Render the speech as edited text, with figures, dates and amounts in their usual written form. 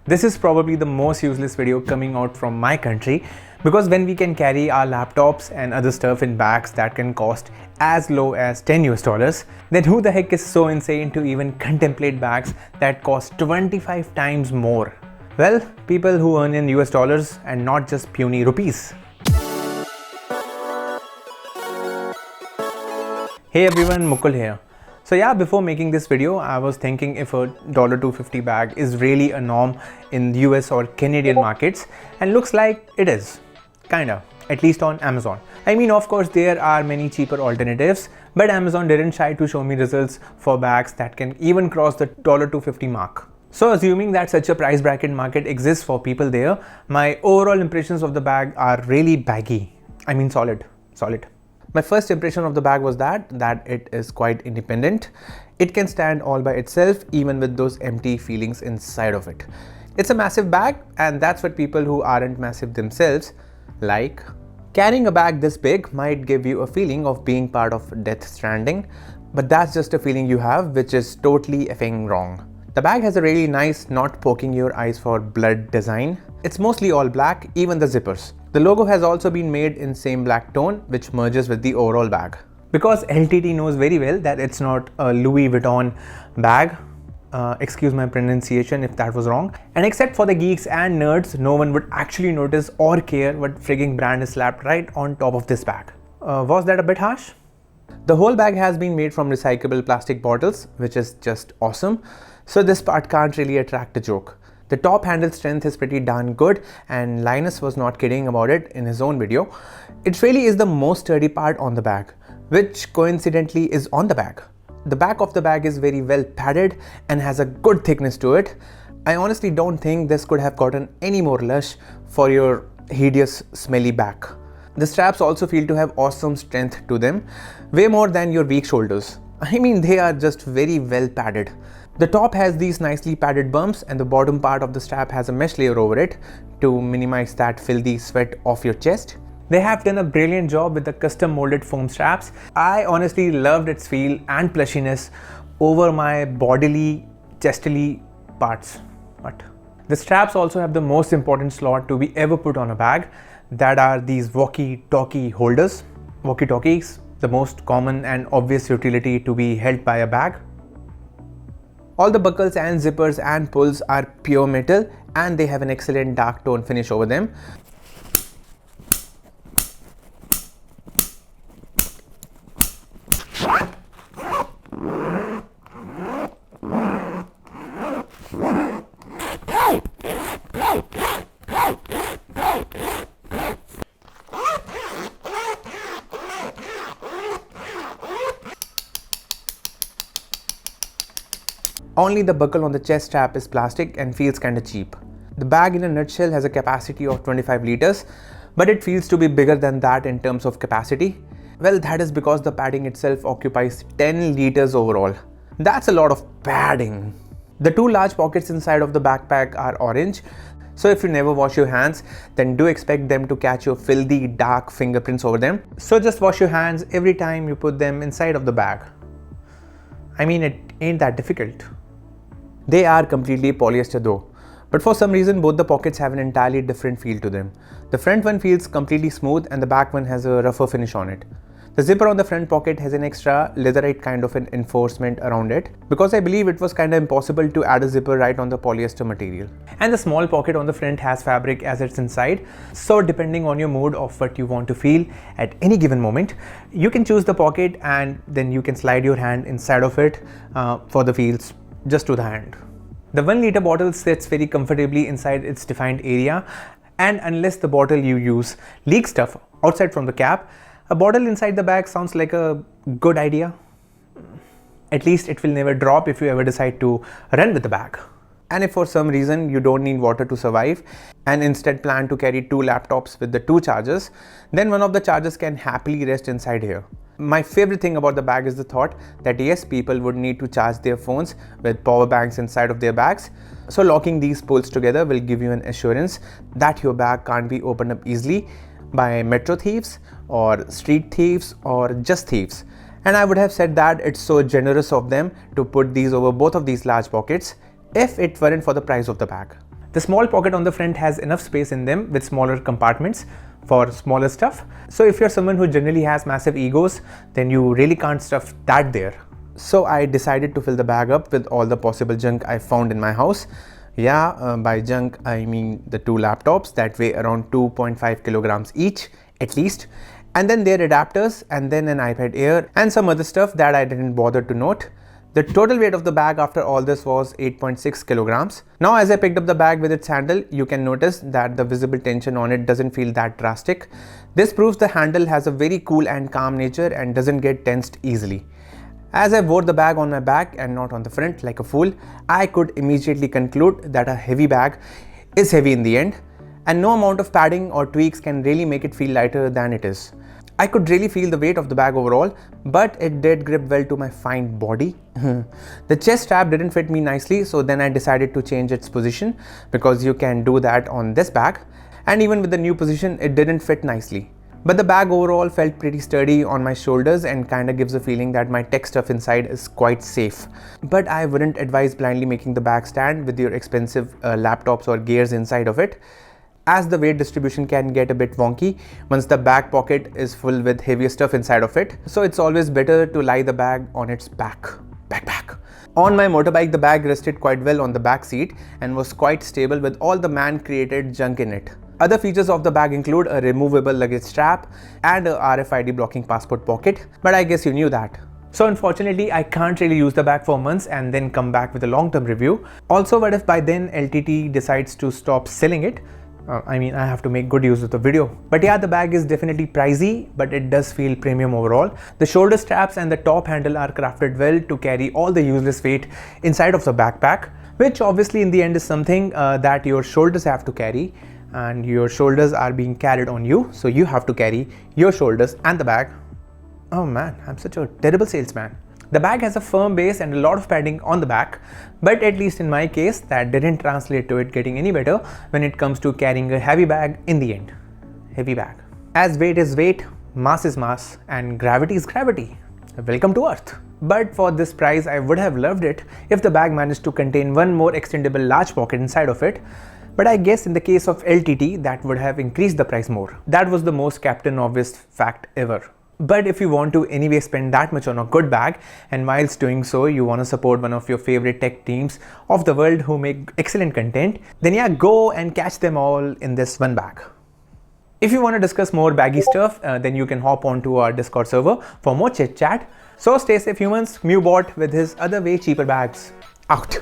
This is probably the most useless video coming out from my country, because when we can carry our laptops and other stuff in bags that can cost as low as $10 then who the heck is so insane to even contemplate bags that cost 25 times more? Well, people who earn in US dollars and not just puny rupees. Hey everyone, Mukul here. So yeah, before making this video, I was thinking if a $250 bag is really a norm in US or Canadian markets, and looks like it is, kinda, at least on Amazon. I mean, of course, there are many cheaper alternatives, but Amazon didn't shy to show me results for bags that can even cross the $250 mark. So assuming that such a price bracket market exists for people there, my overall impressions of the bag are really baggy. I mean solid. My first impression of the bag was that it is quite independent. It can stand all by itself, even with those empty feelings inside of it. It's a massive bag, and that's what people who aren't massive themselves like. Carrying a bag this big might give you a feeling of being part of Death Stranding, but that's just a feeling you have, which is totally effing wrong. The bag has a really nice, not poking your eyes for blood design. It's mostly all black, even the zippers. The logo has also been made in same black tone, which merges with the overall bag. Because LTT knows very well that it's not a Louis Vuitton bag, excuse my pronunciation if that was wrong, and except for the geeks and nerds, no one would actually notice or care what frigging brand is slapped right on top of this bag. Was that a bit harsh? The whole bag has been made from recyclable plastic bottles, which is just awesome. So this part can't really attract a joke. The top handle strength is pretty darn good, and Linus was not kidding about it in his own video. It really is the most sturdy part on the bag, which coincidentally is on the bag. The back of the bag is very well padded and has a good thickness to it. I honestly don't think this could have gotten any more lush for your hideous smelly back. The straps also feel to have awesome strength to them, way more than your weak shoulders. I mean, they are just very well padded. The top has these nicely padded bumps, and the bottom part of the strap has a mesh layer over it to minimize that filthy sweat off your chest. They have done a brilliant job with the custom molded foam straps. I honestly loved its feel and plushiness over my bodily, chestily parts. The straps also have the most important slot to be ever put on a bag, that are these walkie-talkie holders. Walkie-talkies, the most common and obvious utility to be held by a bag. All the buckles and zippers and pulls are pure metal, and they have an excellent dark tone finish over them. Only the buckle on the chest strap is plastic and feels kinda cheap. The bag in a nutshell has a capacity of 25 liters, but it feels to be bigger than that in terms of capacity. Well, that is because the padding itself occupies 10 liters overall. That's a lot of padding. The two large pockets inside of the backpack are orange, so if you never wash your hands, then do expect them to catch your filthy dark fingerprints over them. So just wash your hands every time you put them inside of the bag. I mean, it ain't that difficult. They are completely polyester though, but for some reason both the pockets have an entirely different feel to them. The front one feels completely smooth, and the back one has a rougher finish on it. The zipper on the front pocket has an extra leatherite kind of an enforcement around it, because I believe it was kinda impossible to add a zipper right on the polyester material. And the small pocket on the front has fabric as it's inside, so depending on your mood of what you want to feel at any given moment, you can choose the pocket and then you can slide your hand inside of it for the feels just to the hand. The 1 liter bottle sits very comfortably inside its defined area, and unless the bottle you use leaks stuff outside from the cap, a bottle inside the bag sounds like a good idea. At least it will never drop if you ever decide to run with the bag. And if for some reason you don't need water to survive and instead plan to carry 2 laptops with the 2 chargers, then one of the chargers can happily rest inside here. My favorite thing about the bag is the thought that yes, people would need to charge their phones with power banks inside of their bags. So locking these pulls together will give you an assurance that your bag can't be opened up easily by metro thieves or street thieves or just thieves. And I would have said that it's so generous of them to put these over both of these large pockets if it weren't for the price of the bag. The small pocket on the front has enough space in them with smaller compartments for smaller stuff. So if you're someone who generally has massive egos, then you really can't stuff that there. So I decided to fill the bag up with all the possible junk I found in my house. Yeah, by junk I mean the 2 laptops that weigh around 2.5 kilograms each at least, and then their adapters, and then an iPad Air and some other stuff that I didn't bother to note. The total weight of the bag after all this was 8.6 kilograms. Now as I picked up the bag with its handle, you can notice that the visible tension on it doesn't feel that drastic. This proves the handle has a very cool and calm nature and doesn't get tensed easily. As I wore the bag on my back and not on the front like a fool, I could immediately conclude that a heavy bag is heavy in the end, and no amount of padding or tweaks can really make it feel lighter than it is. I could really feel the weight of the bag overall, but it did grip well to my fine body. The chest strap didn't fit me nicely, so then I decided to change its position, because you can do that on this bag, and even with the new position it didn't fit nicely. But the bag overall felt pretty sturdy on my shoulders and kinda gives a feeling that my tech stuff inside is quite safe. But I wouldn't advise blindly making the bag stand with your expensive laptops or gears inside of it, as the weight distribution can get a bit wonky once the back pocket is full with heavier stuff inside of it. So it's always better to lie the bag on its backpack. On my motorbike, the bag rested quite well on the back seat and was quite stable with all the man-created junk in it. Other features of the bag include a removable luggage strap and a RFID blocking passport pocket, but I guess you knew that. So unfortunately, I can't really use the bag for months and then come back with a long-term review. Also, what if by then LTT decides to stop selling it? I have to make good use of the video. But yeah, the bag is definitely pricey, but it does feel premium overall. The shoulder straps and the top handle are crafted well to carry all the useless weight inside of the backpack, which obviously in the end is something that your shoulders have to carry, and your shoulders are being carried on you, so you have to carry your shoulders and the bag. Oh man, I'm such a terrible salesman. The bag has a firm base and a lot of padding on the back, but at least in my case, that didn't translate to it getting any better when it comes to carrying a heavy bag in the end. Heavy bag. As weight is weight, mass is mass, and gravity is gravity. Welcome to Earth. But for this price, I would have loved it if the bag managed to contain one more extendable large pocket inside of it. But I guess in the case of LTT, that would have increased the price more. That was the most Captain Obvious fact ever. But if you want to anyway spend that much on a good bag, and whilst doing so you want to support one of your favorite tech teams of the world who make excellent content, then yeah, go and catch them all in this one bag. If you want to discuss more baggy stuff, then you can hop onto our Discord server for more chit chat. So stay safe humans, Mewbot with his other way cheaper bags. Out.